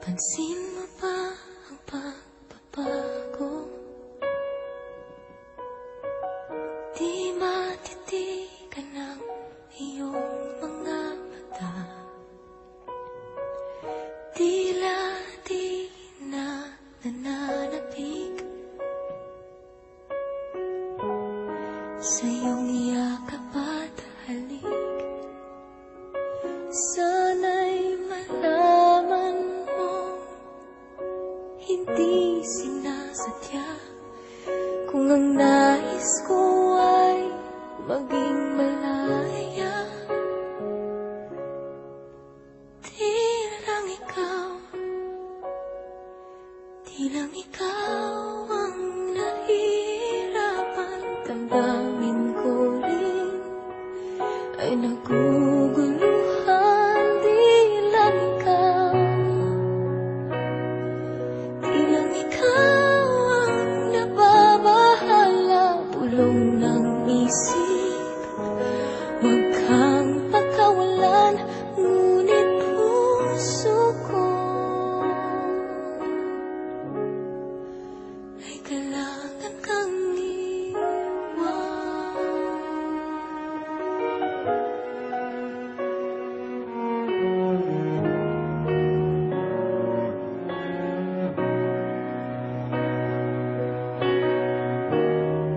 Pansin mo ba ang pagbabago? Di matitigan ng iyong mga mata. Tila di na nananapig sa iyong yakap at halik. Sana'y malaman mo, hindi sinasadya. Kung ang nais ko ay maging malaya, di lang ikaw ang nahihirapan. Damdamin ko rin ay naguguluhan. Di lang ikaw ang nababahala. Bulong ng isip, huwag kang pagkawalan. Ngunit puso ko ay kailangan kang iwan.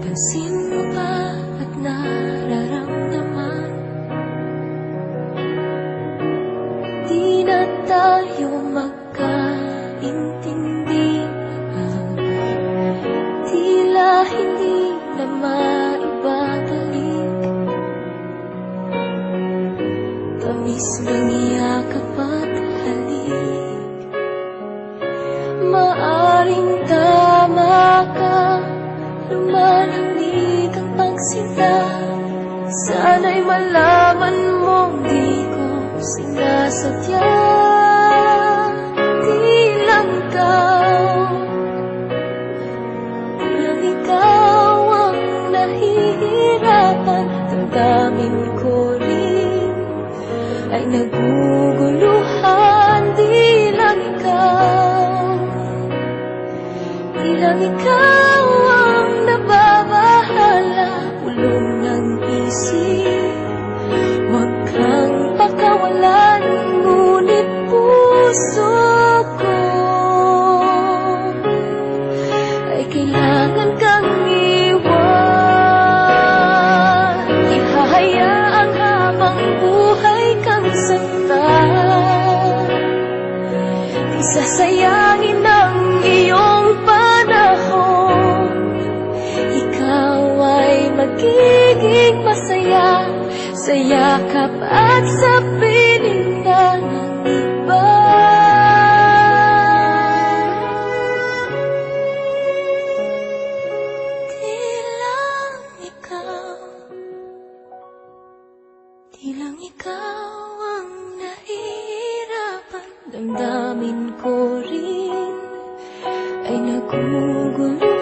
Pansin mo ba at nararamdaman? Di na tayo magkaintindihan. Tila hindi na maibabalik. Tamis ng yakap at halik. Maaring tama ka, lumalamig ang pagsinta. Sana'y malaman mong di ko sinasadya. Di lang ikaw ang nahihirapan. Damdamin ko rin ay naguguluhan. Di lang ikaw ang nababahala. Bulong ng isip, huwag kang pakawalan. Ngunit puso ko ay kailangan kang iwan. Ihahayaan habang buhay kang saktan. Di sasayangin ang iyong panahon. Ikaw ay magiging masaya sa yakap at sa pininga ng iba. Di lang ikaw ang nahihirapan. Damdamin ko rin ay nagugulo.